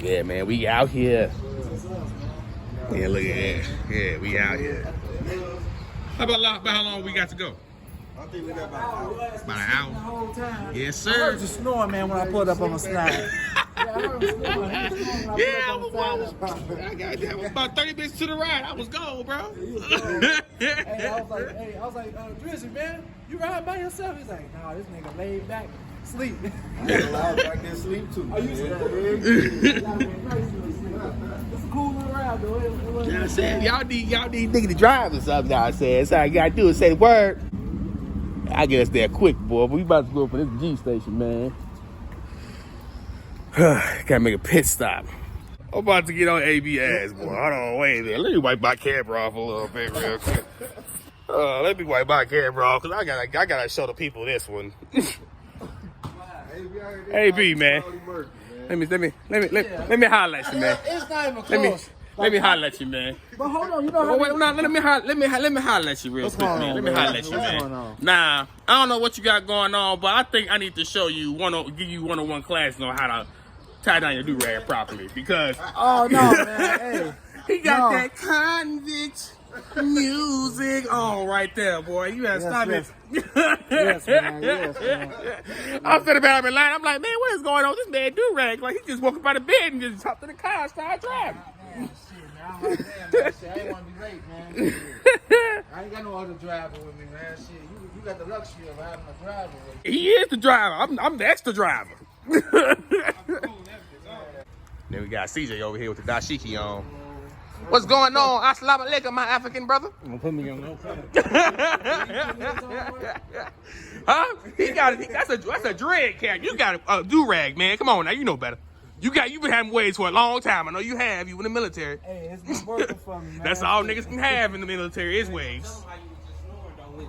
Yeah, man, we out here. Yeah, look at that. Yeah, we out here. How how long we got to go? I think we got about an hour. About an hour? The whole time. Yes, I sir. heard you snoring, man, when I pulled up on the slide. I heard him snoring. He was snoring when Yeah, I pulled up on the slide. I got that. About 30 minutes to the ride. I was gone, bro. Hey, I was like, Drizzy, man, you ride by yourself? He's like, nah, this nigga laid back, sleep. I was back there sleep too. Are you sleep? It's a cool little ride, though. It wasn't Yeah, I said, y'all need nigga to drive or something now. I said, so all you gotta do is say the word. I guess they're quick, boy. But we about to go for this G station, man. Gotta make a pit stop. I'm about to get on AB ass, boy. Hold on, wait a minute. Let me wipe my camera off a little bit real quick. Let me wipe my camera off, cause I gotta show the people this one. AB, man. Let me holler at you, man. It's not even close. Let me holler at you, man. But hold on, you know how Wait, let me holler at you real quick, man. Let me holler at you, man. Nah, I don't know what you got going on, but I think I need to show you give you one-on-one classes on how to tie down your do-rag properly, because oh no, man, hey, he got that convict music on right there, boy. You gotta stop it. Yes, man. Yes, man. I'm sitting behind in line. I'm like, man, what is going on with this man do-rag? Like, he just woke up out of bed and just hopped in the car and started driving. Man, shit, man. I'm like, damn, man, shit. I ain't want to be late, man. I ain't got no other driver with me, man. Shit, you got the luxury of having a driver with you. He is the driver. I'm the extra driver. Then we got CJ over here with the dashiki on. What's going on? Assalamu alaikum, my African brother. I'm gonna put me on no Huh? That's a dread cap. You got a do-rag, man. Come on now, you know better. You've been having waves for a long time. I know you have. You in the military. Hey, it's been working for me, man. That's all niggas can have in the military is waves.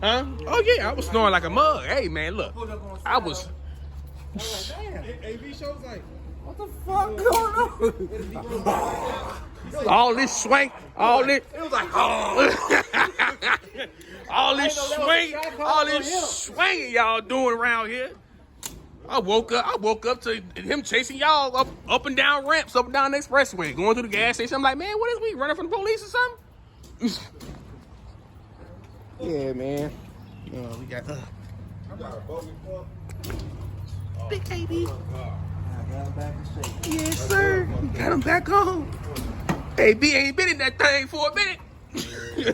Huh? Oh yeah, I was snoring like a mug. Hey man, look, I was. Damn. AB shows like, what the fuck going on? All this swank, all this. It was like, all this swinging y'all doing around here. I woke up to him chasing y'all up and down ramps, up and down the expressway, going through the gas station. I'm like, man, what is we running from the police or something? Yeah, man. We got Big KB. I got him back in shape. Yes, sir. Got him back on. Hey, B ain't been in that thing for a minute. Yeah,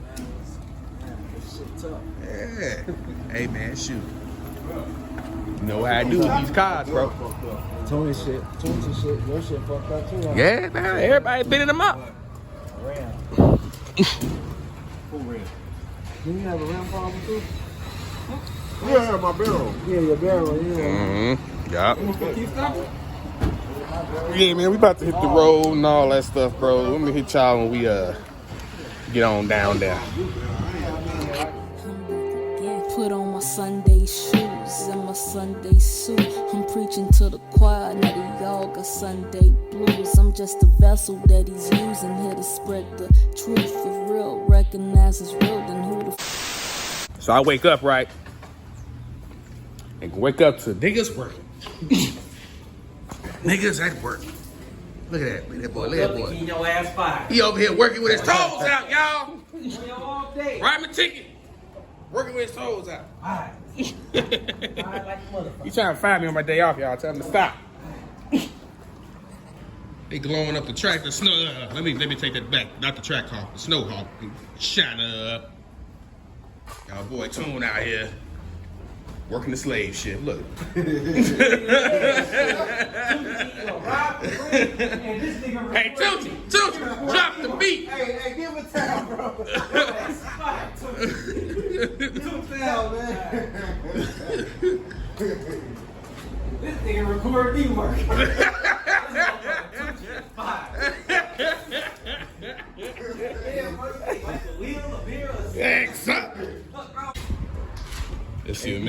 man. This shit tough. Yeah. Hey, man, shoot. You know what I do with these cars, bro. Tony shit. Your shit fucked up too. Huh? Yeah, man. Everybody bending them up. Ram. Who ran? Didn't you have a ram problem too? Yeah, my barrel. Yeah, your barrel, yeah. Mm-hmm. Yup. Keep stopping? Yeah, man, we about to hit the road and all that stuff, bro. Let me hit y'all when we get on down there. Put on my Sunday shoes and my Sunday suit. I'm preaching to the choir, now they all got Sunday blues. I'm just a vessel that he's using here to spread the truth. If real recognizes real, then who the So I wake up, right? And wake up to niggas working. Niggas at work. Look at that boy. Look at that boy. Your ass fired. He over here working with his toes out, y'all. All day. Write me a ticket. Working with his toes out. Alright. Alright, like a motherfucker. He trying to find me on my day off, y'all. Tell him to stop. They glowing up the track. The snow. Let me take that back. Not the track hawk. The snow hawk. Shining up. Y'all boy Tune out here. Working the slave shit. Look. Hey, Tootie, drop the beat. Hey, give him a time, bro. This nigga record me work. Let's see what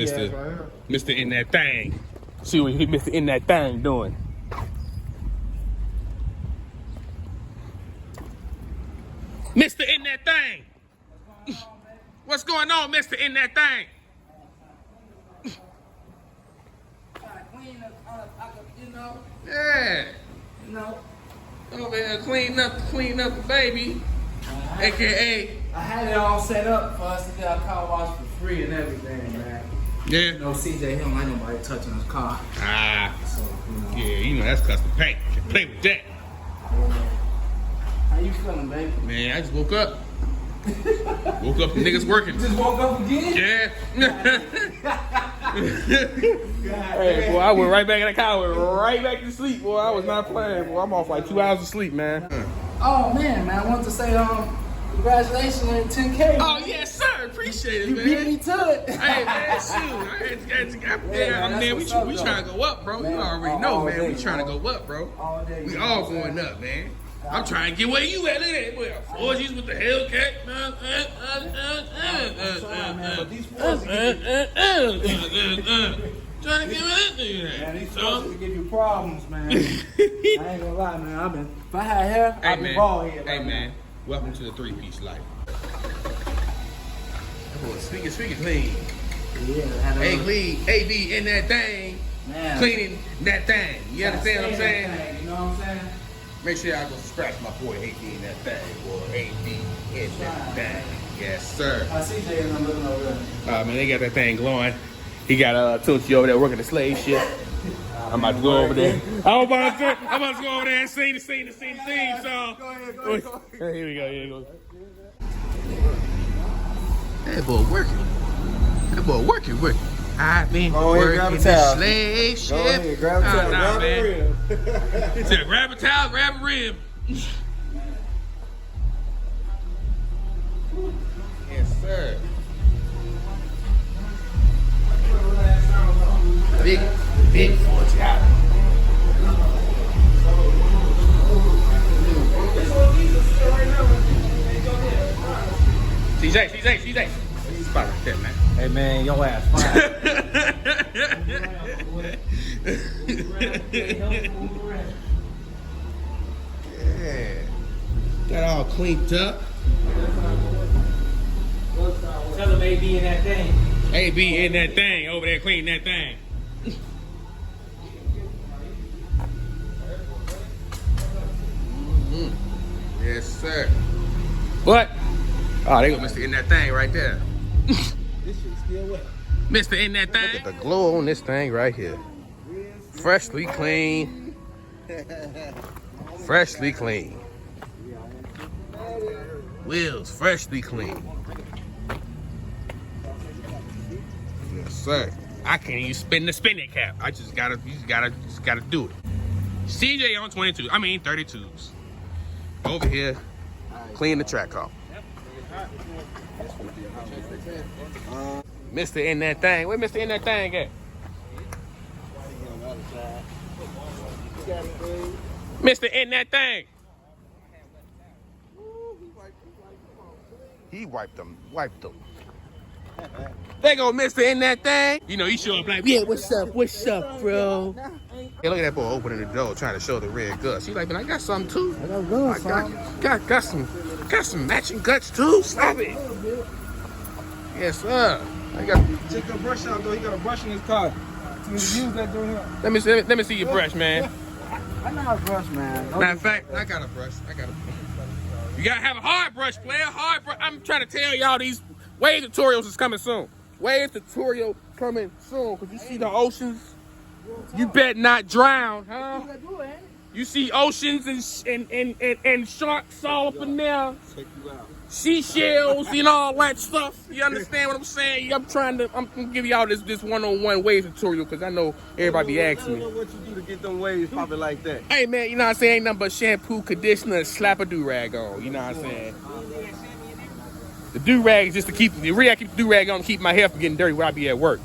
Mr. In That Thing. See what Mr. In That Thing doing. Mr. In That Thing. What's going on, Mr. In That Thing? Yeah. Over here cleaning up the baby. AKA. I had it all set up for us to get our car washed for free and everything, man. Yeah. You know, CJ, he don't like nobody touching his car. Ah. So, you know. Yeah, you know that's custom paint. Can't play with that. How you feeling, baby? Man, I just woke up. Woke up, the niggas working. Just woke up again? Yeah. Hey, boy, I went right back in the car. Went right back to sleep, boy. I was not playing, boy. I'm off like 2 hours of sleep, man. Oh, man, I wanted to say, congratulations on 10K. Oh, yes, sir. Appreciate it, You man. beat me to it. Hey, man, shoot. Man, we trying to go up, bro. You already know, man. We trying to go up, bro. We all going up, man. I'm trying to get where you at. Look at that, boy. 4Gs with the Hellcat, man. Trying to get with that. Man, these supposed to give you problems, man. I ain't gonna lie, man. If I had hair, I'd be bald head. Hey, man. Welcome to the three-piece life. Boy, speaking clean. Yeah, Hey, clean. AB in that thing. Man. Cleaning that thing. You understand what I'm saying? You know what I'm saying? Make sure y'all go scratch my boy AB in that thing, boy. AB in that thing. Yes, sir. I see Jay and I'm looking over there. Man, they got that thing glowing. He got Tootsie over there working the slave shit. I'm about to go over there. I'm about to go over there and sing the theme song. Go ahead. Here we go. Here we go. That boy working. I've been Go ahead, grab a working the towel. slave ship. Go ahead, grab a towel. Nah, Grab man. a rib. He said, grab a towel, grab a rib. Yes, sir. Big 40 out. CJ. Spot right there, man. Hey man, your ass fine. Yeah. Got all cleaned up. Tell him AB in that thing. AB in that thing, over there cleaning that thing. Yes, sir. What? Oh, they go Mr. In that thing right there. This shit's still wet. Mr. In that thing. Look at the glow on this thing right here. Freshly clean. Freshly clean. Wheels freshly clean. Yes, sir. I can't even spin the spinning cap. I just gotta do it. CJ on 32s. Over here, clean the track off. Mr. In that thing. Where Mr. In that thing at? Mr. In that thing. He wiped them. They go Mr. In that thing. You know, he show up like, yeah, what's up, bro? Hey, look at that boy opening the door, trying to show the red guts. He like, man, I got something too. I got some matching guts too. Stop it. Yes, sir. I got. Take the brush out though. He got a brush in his car. Use that doing here. Let me see your brush, man. I know how to brush, man. Matter of fact, I got a brush. You gotta have a hard brush, player. Hard brush. I'm trying to tell y'all these wave tutorials is coming soon. Wave tutorial coming soon. Cause you see the oceans. You bet not drown, huh? You see oceans and sharks all up in there. Seashells and all that stuff. You understand what I'm saying? I'm gonna give y'all this one-on-one wave tutorial because I know everybody be asking me. I don't know what you do to get them waves popping like that. Hey man, you know what I'm saying? Ain't nothing but shampoo, conditioner, and slap a do-rag on. You know what I'm saying? The do-rag is just to keep the do-rag on to keep my hair from getting dirty when I be at work.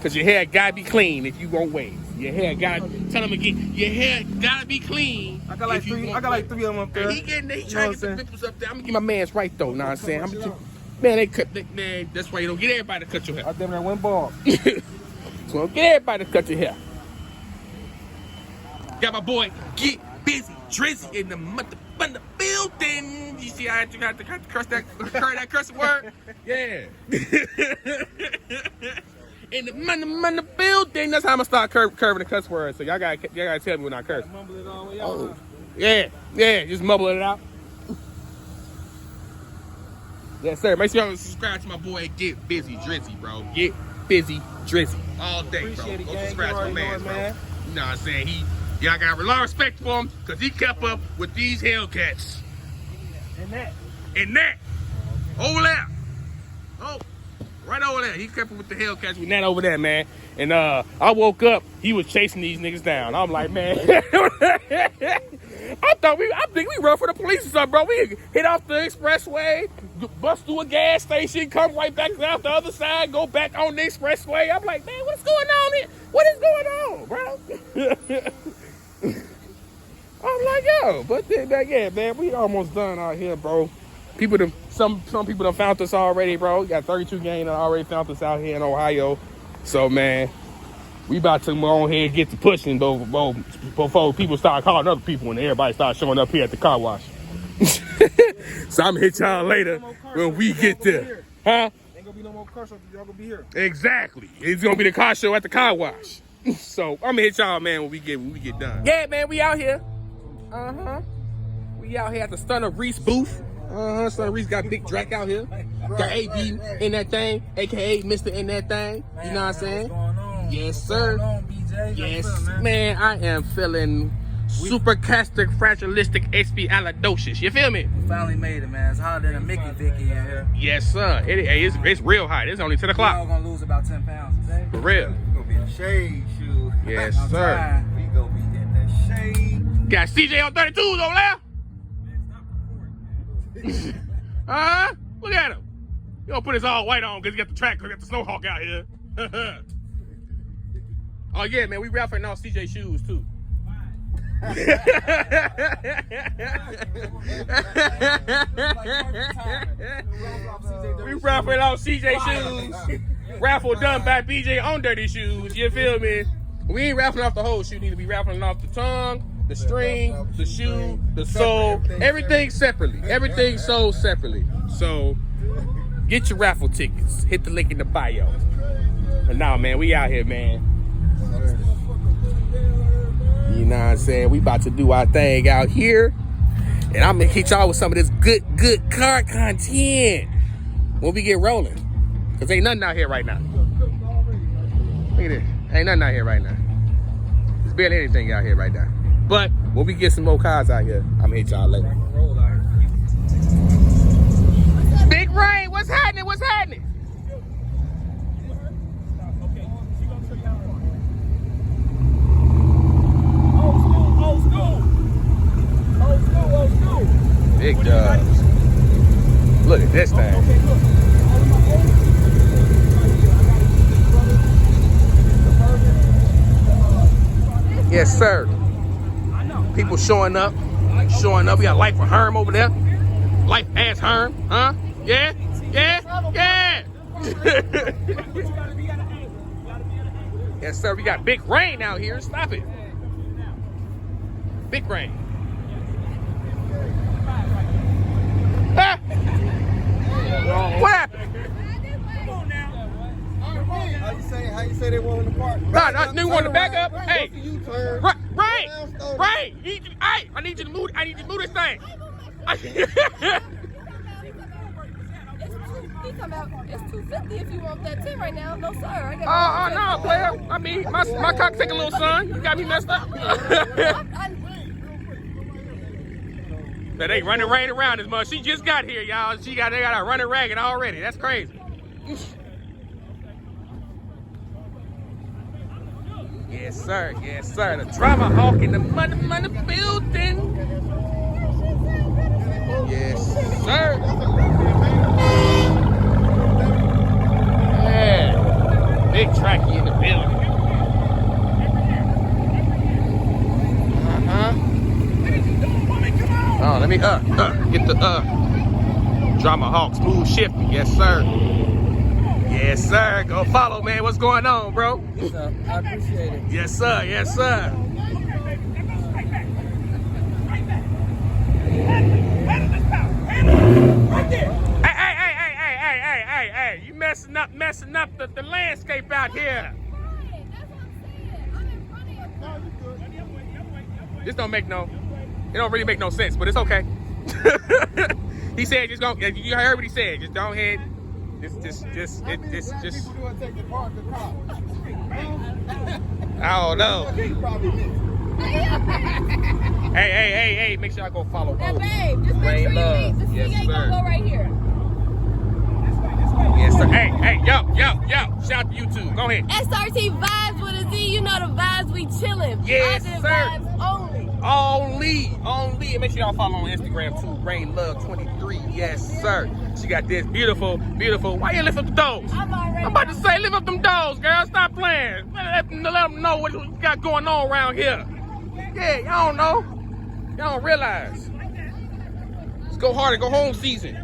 Cause your hair gotta be clean if you want waves. Your hair gotta tell them again. Your hair gotta be clean. I got like three of them up there. He trying to get the pimples up there. I'm gonna get my man's right though. Know what I'm saying? Man, that's why you don't get everybody to cut your hair. I damn that went bald. So don't get everybody to cut your hair. Got my boy Get Busy Drizzy in the building. You see how I had to curse that curse word? Yeah. in the building. That's how I'm gonna start curving the cuss words. So y'all gotta tell me when I curse. Mumble it all the way out. Oh, yeah, just mumble it out. Yes, sir. Make sure y'all subscribe to my boy Get Busy Drizzy, bro. Get Busy Drizzy all day, Appreciate bro. it, Go gang. subscribe You to my already know man, it, bro. man. You know what I'm saying? Y'all got a lot of respect for him because he kept up with these Hellcats. And that. Over there. Oh, right over there. He kept up with the Hellcats with that over there, man. And I woke up, he was chasing these niggas down. I'm like, man. I think we run for the police or something, bro. We hit off the expressway, bust through a gas station, come right back out the other side, go back on the expressway. I'm like, man, what's going on here? What is going on, bro? I'm like, yo, but then, yeah, man, we almost done out here, bro. Some people done found us already, bro. We got 32 gang that already found us out here in Ohio. So, man, we about to go on here and get to pushing before people start calling other people and everybody start showing up here at the car wash. So I'm gonna hit y'all later when we get there. Huh? Ain't gonna be no more car show. Y'all gonna be here. Exactly. It's gonna be the car show at the car wash. So I'm gonna hit y'all, man, when we get done. Yeah, man, we out here. We out here at the Stunner Reese booth. Stunner Reese got Big Drac out here. Got AB in that thing, aka Mr. in that thing. You know what I'm saying? Yes, sir. Yes, man, I am feeling supercastic fragilistic expialidocious. You feel me? We finally made it, man. It's hotter than a Mickey Vicky in here. Yes, sir. It's real hot. It's only 10 We're all o'clock. gonna lose about 10 pounds today. For real. We gonna be in the shade, shoot. Yes, I'm sir. trying. We gonna be in the shade. Got CJ on 32s over there. Look at him. He gonna put his all white on because he got the track, because he got the Snowhawk out here. Oh, yeah, man. We raffling off CJ shoes, too. We raffling off CJ shoes. Raffle done by BJ on Dirty Shoes. You feel me? We ain't raffling off the whole shoe. Need to be raffling off the tongue, the string, the shoe, the sole, everything separately. Everything sold separately. So get your raffle tickets. Hit the link in the bio. But now, man, we out here, man. You know what I'm saying? We about to do our thing out here. And I'm gonna hit y'all with some of this good car content when we get rolling. Cause ain't nothing out here right now. Look at this. Ain't nothing out here right now. There's barely anything out here right now. But when we get some more cars out here, I'm gonna hit y'all later. Big Rain, what's happening? What's happening? Old school. Big Dubs. Look at this thing. Yes, sir. People showing up. We got Life for Herm over there. Life as Herm, huh? Yeah. Yes, sir. We got Big Rain out here. Stop it. Big Rain. Ah. What happened? How you say they want in the park? Nah, new one to back up. Hey, You turn. right. I need you to move this thing. It's $250 if you want that 10 right now. No, sir. I got No, player. I mean, my cock take a little sun. You got me messed up. That ain't running right around as much. She just got here, y'all. They got her running ragged already. That's crazy. Yes, sir. Yes, sir. The drama hawk in the money building. Yes, sir. Yeah. Big tracky in the building. Oh, let me get the drama hawk smooth shifty. Yes, sir. Yes, sir. Go follow, man. What's going on, bro? What's up? I appreciate it. Yes, sir. Yes, sir. Hey, you messing up messing up the landscape out here. That's what I'm saying. I'm in front of you. This don't make no, it don't really make no sense, but it's okay. He said just go, you heard what he said, just go ahead. Just. People do it take the park the car. I don't know. He probably missed. Hey, make sure I go follow. Now, babe, just make sure you leave. The Yes, ain't gonna sir. go right here. Yes, sir. Hey, yo. Shout out to you too. Go ahead. SRT vibes with a Z. You know the vibes, we chillin'. Yes, Positive sir. vibes only. Only. And make sure y'all follow on Instagram too. Rain Love 23. Yes, sir. She got this beautiful. Why you lift up the doors? I'm already. I'm about to say, lift up them doors, girl. Stop playing. Let them know what you got going on around here. Yeah, y'all don't know. Y'all don't realize. Let's go harder. Go home season.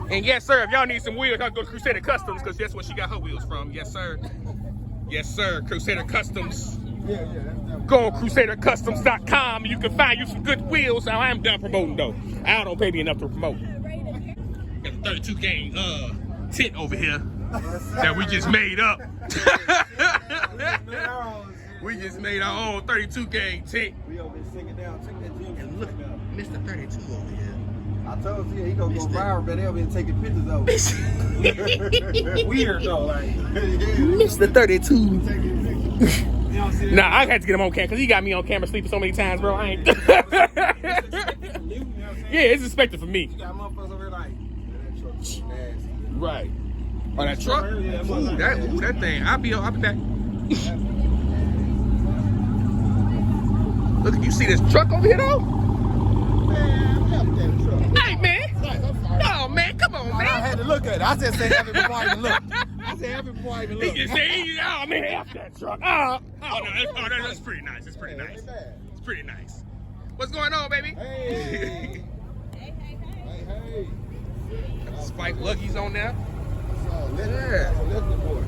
And yes, sir, if y'all need some wheels, y'all go to Crusader Customs because that's where she got her wheels from. Yes, sir. Yes, sir. Crusader Customs. Yeah. Go on CrusaderCustoms.com. You can find you some good wheels. Now I am done promoting though. Al don't pay me enough to promote. Got the 32 gang tent over here that we just made up. We just made our own 32 gang tent. We over here singing down. Check that gym. And look, Mr. 32 over here. I told you, he gonna go viral, but they'll be taking pictures of it. Weird though, like. Mr. 32. Taking pictures. You know what I'm saying? Nah, I had to get him on camera because he got me on camera sleeping so many times, bro. I ain't. Yeah, it's expected for me. You got motherfuckers over here like, that truck is nasty. Right. Oh, that truck? Ooh, that thing. I'll be back. Look, you see this truck over here though? Hey, man. No, man, come on, I man. had to look at it. I just said have it before I even looked. I said have it before I even He looked. just said, oh, man, F that truck. No, that's pretty nice. It's pretty nice. It's pretty nice. What's going on, baby? Hey. Hey. Spike Luggys on there. Lifter boy.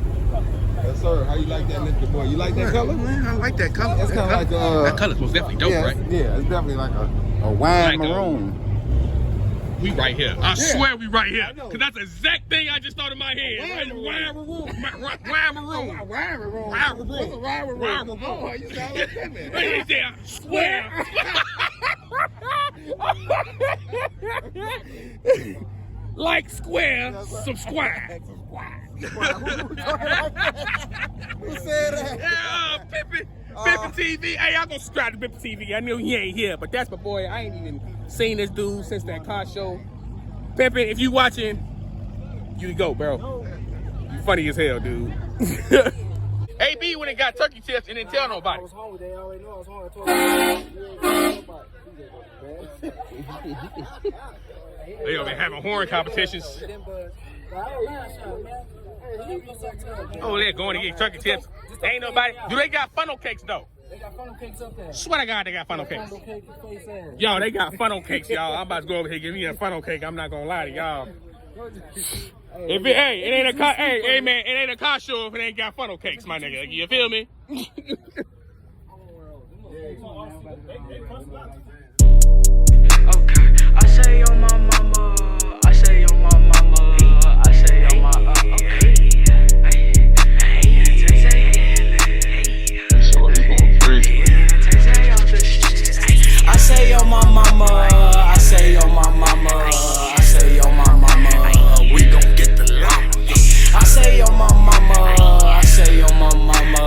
Yes, sir. How you like that lifter boy? You like that color? Man, I like that color. It's kind of like that color's most definitely dope, right? Yeah, it's definitely like a wine Like a- maroon. We right here. I swear we right here. Because that's the exact thing I just thought in my head. Right? Wine maroon. Wine maroon. Wine maroon. Wine maroon. What's a wine maroon? Wine Oh, you sound like that man. He said, I swear. Like square, subscribe. Who said that? Yeah, Pippin TV. Hey, I'm gonna subscribe to Pippin TV. I know he ain't here, but that's my boy. I ain't even seen this dude since that car show. Pippin, if you watching, you go, bro. You funny as hell, dude. AB when it got turkey tips and didn't tell nobody. I was home. They already know I was home. I told They over having horn competitions. Oh, they're going to get turkey tips. Ain't nobody. Do they got funnel cakes though? They got funnel cakes up there. Swear to God, they got funnel cakes. Funnel cake and face ass. Yo, they got funnel cakes, y'all. I'm about to go over here and give me a funnel cake. I'm not gonna lie to y'all. If it, hey, it ain't a car. Hey, man, it ain't a car show if it ain't got funnel cakes, my nigga. You feel me? Okay, I say on my mama, I say on my mama, I say on my okay. I say on my mama, I say on my mama, I say on my mama, we gon' get the llama. I say on my mama, I say on my mama,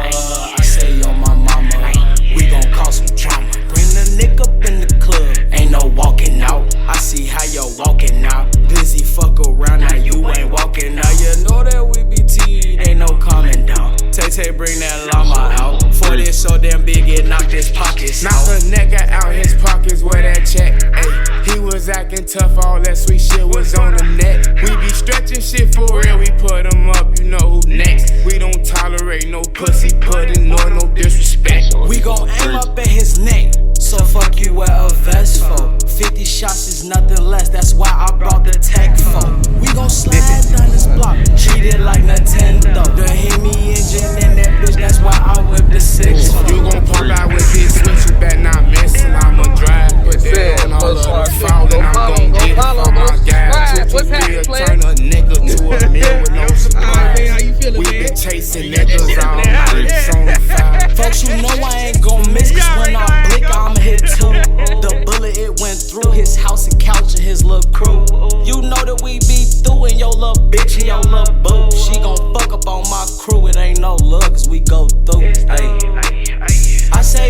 I say on my mama, we gon' cause some drama. Bring the nigga up in the club, ain't no walking out. I see how you're walking out. Busy fuck around, now you ain't walking out. You know that we be teed, ain't no coming down. Tay bring that llama out. For this so damn big, it knocked his pockets out. Knock a nigga out his pockets where that check. Ay, he was acting tough, all that sweet shit was on the net. We be stretching shit for real, we put him up, you know who next. We don't tolerate no pussy pudding or no disrespect. We gon' aim up at his neck, so fuck you wear a vest for. 50 shots is nothing less, that's why I brought the tech for. We gon' slide down this block, treat it like Nintendo. The Hemi engine in that bitch, that's why I whip the 6. You gon' pump out with this switch, you better not miss it. I'ma drive, put that on all of the fall, and I'm gon' get it from my guys. What's happening, player? Turn a nigga to a million.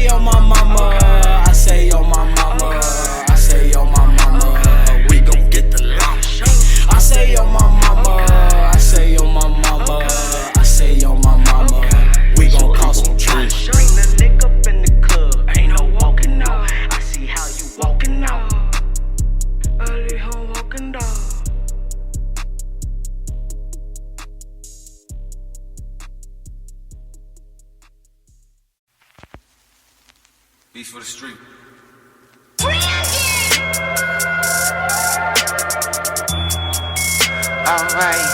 yo, my mama. I say, yo, my mama. I say, yo, my mama. We gon' get the llama. I say, yo, my mama. I say, yo, my mama. I say, yo, my mama. We gon' call some trees. Bring the nigga up in the club. Ain't no walking out. I see how you walking out. Early home walking dog. Beats for the street. Alright,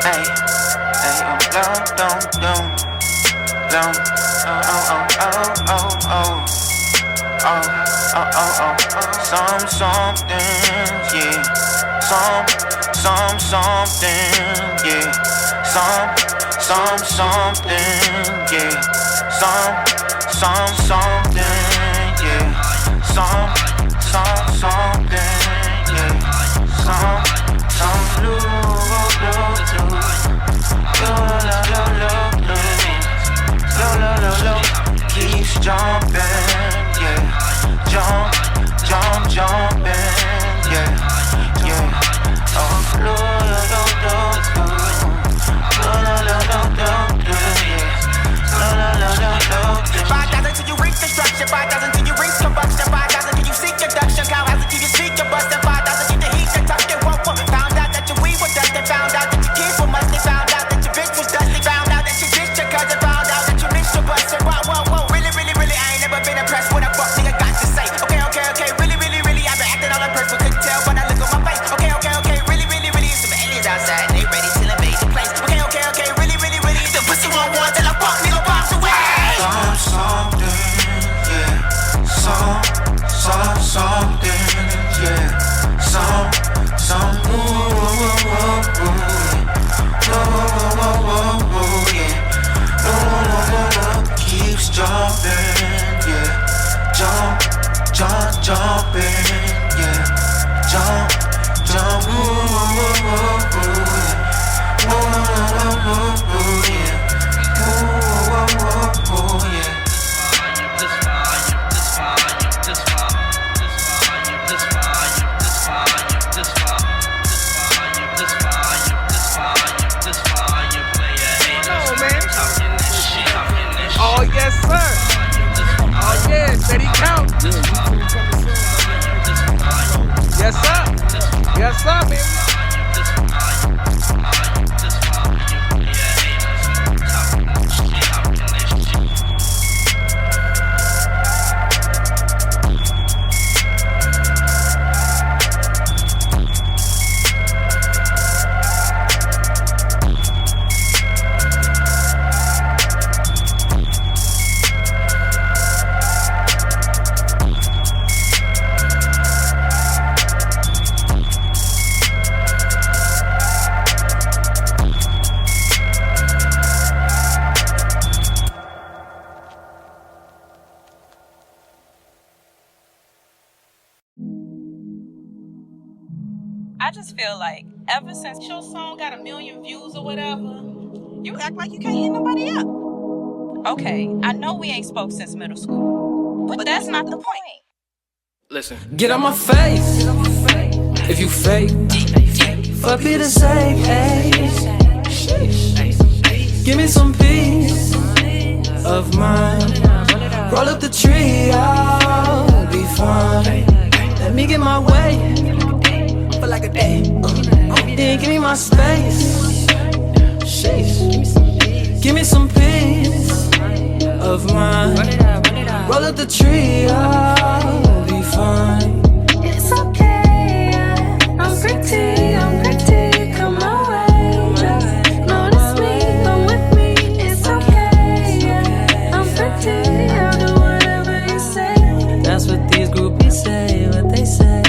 hey, don't, something, yeah, something, yeah, something, yeah, something, yeah, something, yeah, keeps jumping, yeah, jumping, yeah, oh, 5,000 till you reach destruction, 5,000 till you reach combustion, 5,000 till you seek deduction, cow-housing till you speak your bustin', 5,000 till the heat and tucked and woke up, found out that your weed was dusty, found out that your kids were musty, found out that your bitch was dusty, found out that you ditched your cousin, found out that you missed your bustin', whoa, really, I ain't never been impressed when I fuck nigga got to say, okay, really, I've been acting all on purpose, couldn't tell when I look at my face, okay, really, some aliens outside, they ready to invade the place, okay, really, the pussy won't want till I fuck nigga box away. Something, yeah, something, yeah, keeps jumping, yeah, jumping, yeah, jump, Oh, yes, sir. Oh, yeah, steady count. Yes, sir. Yes, sir, baby. I just feel like ever since your song got 1 million views or whatever, you act like you can't hit nobody up. Okay, I know we ain't spoke since middle school, but that's not the point. Listen. Get on my face if you fake. For Peter's sake, hey. Give me some peace of mind. Roll up the tree, I'll be fine. Let me get my way for like a day. Then give me my space. Give me some peace of mind. Roll up the tree, I'll be fine. It's okay, I'm pretty, come my way. Just notice me, come with me. It's okay, I'm pretty, I'll do whatever you say. That's what these groupies say, what they say.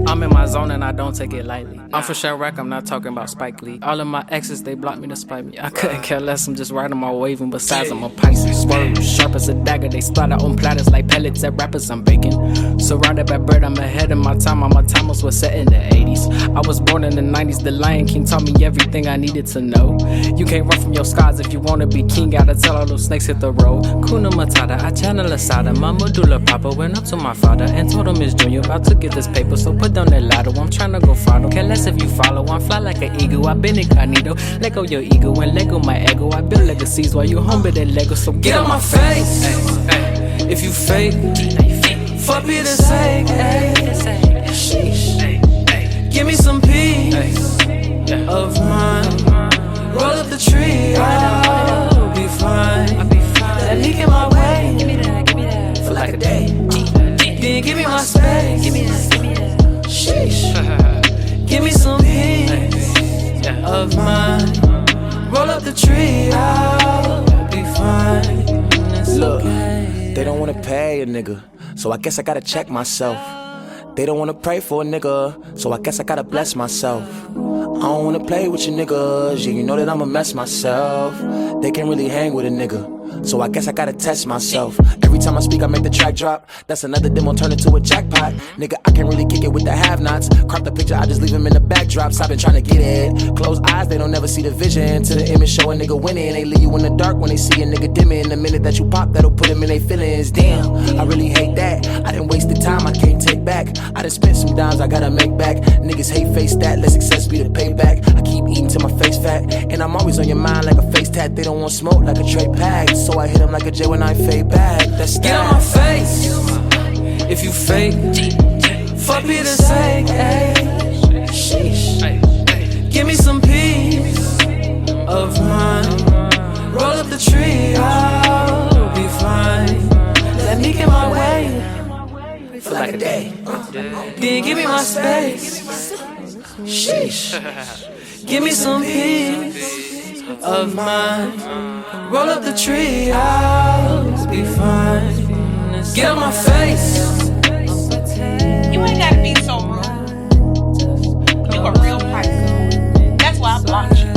I'm in my zone and I don't take it lightly. I'm for sure wreck, I'm not talking about Spike Lee. All of my exes, they blocked me to spite me. I couldn't care less, I'm just riding my wave, and besides I'm a Pisces. Swerve, sharp as a dagger, they splatter on platters like pellets at rappers I'm baking. Surrounded by bread, I'm ahead of my time, all my timers was set in the 80s. I was born in the 90s, the Lion King taught me everything I needed to know. You can't run from your scars if you wanna be king, gotta tell all those snakes hit the road. Kuna Matata, I channel Asada, my medulla papa went up to my father and told him Miss Junior about to get this paper, so put down that ladder, I'm tryna go follow. Care less if you follow, I'm fly like an eagle, I been incognito. Let go your ego and let go my ego, I build legacies while you humble that Lego, so get on my face. If you fake, for Peter's sake, sheesh. Give me some peace of mind. Roll up the tree, I'll be fine. Let me get my way for like a day. Then give me my space. Sheesh. Give me some peace of mind. Roll up the tree, I'll be fine. Look, they don't wanna pay a nigga, so I guess I gotta check myself. They don't wanna pray for a nigga, so I guess I gotta bless myself. I don't wanna play with you niggas, yeah, you know that I'm a mess myself. They can't really hang with a nigga, so I guess I gotta test myself. Every time I speak, I make the track drop. That's another demo turn into a jackpot. Nigga, I can't really kick it with the have-nots. Crop the picture, I just leave them in the backdrops. I've been trying to get it. Closed eyes, they don't never see the vision. To the image, show a nigga winning. They leave you in the dark when they see a nigga dimming. The minute that you pop, that'll put them in their feelings. Damn, I really hate that. I done wasted time, I can't take back. I done spent some dimes, I gotta make back. Niggas hate face that, let success be the payback. I keep eating till my face fat, and I'm always on your mind like a face tat. They don't want smoke like a tray pack, so I hit them like a J when I fade back. That's that. Get on my face if you fake. For Peter's sake, sheesh. Give me some peace of mind. Roll up the tree, I'll be fine. Let me get my way for like a day. Then give me my space. Sheesh. Give me some peace of mind. Roll up the tree, I'll be fine. Get on my face. You ain't gotta be so rude. You a real person. That's why I blocked you.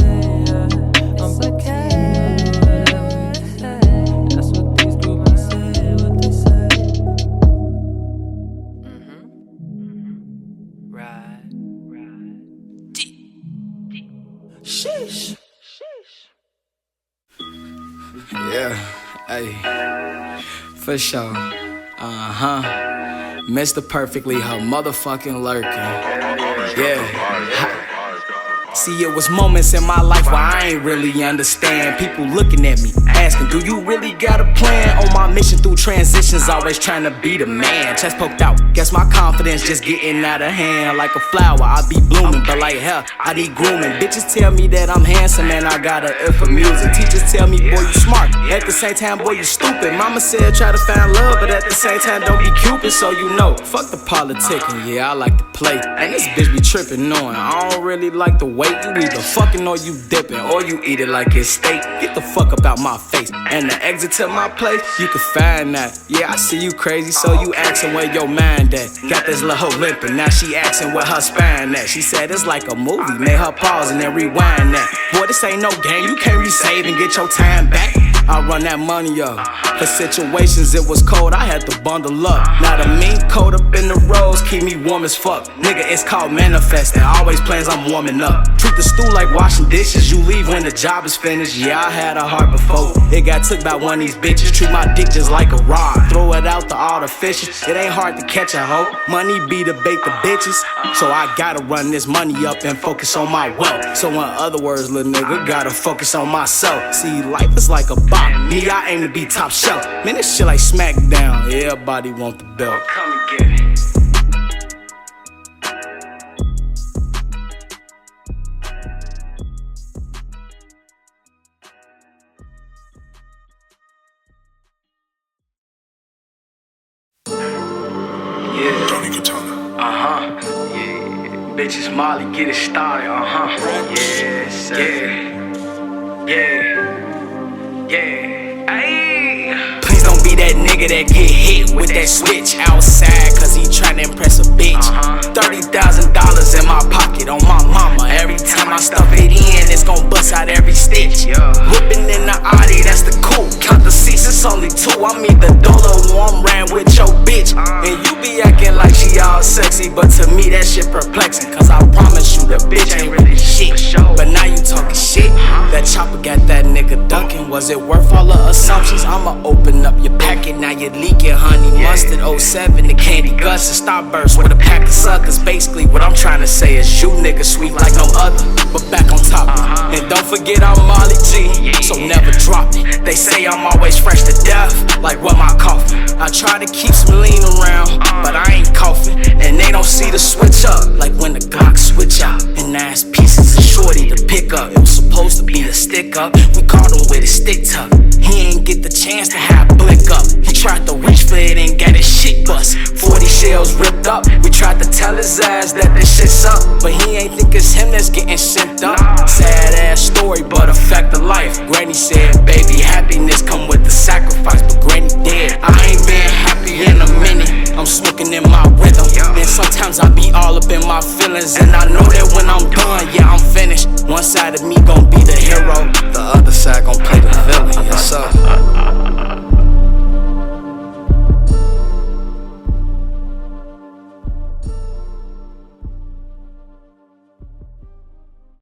Sheesh. Yeah, hey, for sure. Mr. Perfectly, her motherfucking lurking. Yeah. See, it was moments in my life where I ain't really understand. People looking at me, asking, do you really got a plan? On my mission through transitions, always trying to be the man. Chest poked out, guess my confidence just getting out of hand. Like a flower, I be blooming, but like hell, I need grooming. Bitches tell me that I'm handsome and I got a ear for music. Teachers tell me, boy, you smart. At the same time, boy, you stupid. Mama said try to find love, but at the same time, don't be Cupid. So you know, fuck the politicking, yeah, I like to play. And this bitch be tripping, knowing I don't really like the way. You either fucking or you dipping, or you eat it like it's steak. Get the fuck up out my face. And the exit to my place, you can find that. Yeah, I see you crazy, so you asking where your mind at. Got this little hoe limping, now she asking where her spine at. She said it's like a movie, made her pause and then rewind that. Boy, this ain't no game, you can't resave and get your time back. I run that money up. For situations it was cold, I had to bundle up. Now the mink coat up in the rose keep me warm as fuck. Nigga, it's called manifesting. Always plans I'm warming up. Treat the stool like washing dishes. You leave when the job is finished. Yeah, I had a heart before it got took by one of these bitches. Treat my dick just like a rod. Throw it out to all the fishes. It ain't hard to catch a hoe. Money be to bait the bitches. So I gotta run this money up and focus on my wealth. So in other words, little nigga, gotta focus on myself. See, life is like a bop. Me, I aim to be top shelf. Man, this shit like SmackDown. Everybody want the belt. Come and get it. Yeah. Bitches Molly, get it started. Yes. Yeah. Ayy. Please don't be that nigga nigga that get hit with that switch outside, cause he tryna impress a bitch. $30,000 in my pocket on my mama. Every time I stuff it in, it's gon' bust out every stitch. Whipping in the Audi, that's the coupe. Count the seats, it's only 2. I'm either Dolo or I'm ran with your bitch. And you be acting like she all sexy, but to me that shit perplexing. Cause I promise you the bitch ain't really shit. But now you talking shit. That chopper got that nigga ducking. Was it worth all the assumptions? I'ma open up your packet, now you're leaking honey mustard. 07, the candy guts and Starburst with a pack of suckers. Basically what I'm trying to say is you niggas sweet like no other, but back on top. And don't forget I'm Molly G, so never drop it. They say I'm always fresh to death, like what my coffin. I try to keep some lean around, but I ain't coughing. And they don't see the switch up, like when the Glock switch out. And now it's pieces of shorty to pick up. It was supposed to be a stick up, we caught him with a stick tuck. He ain't get the chance to have blick up. He tried to reach for it and got his shit bust. 40 shells ripped up. We tried to tell his ass that this shit's up, but he ain't think it's him that's getting sent up. Sad ass story, but a fact of life. Granny said, baby, happiness come with the sacrifice, but Granny dead. I ain't been happy in a minute. I'm smoking in my rhythm, and sometimes I be all up in my feelings. And I know that when I'm done, yeah, I'm finished. One side of me gon' be the hero, the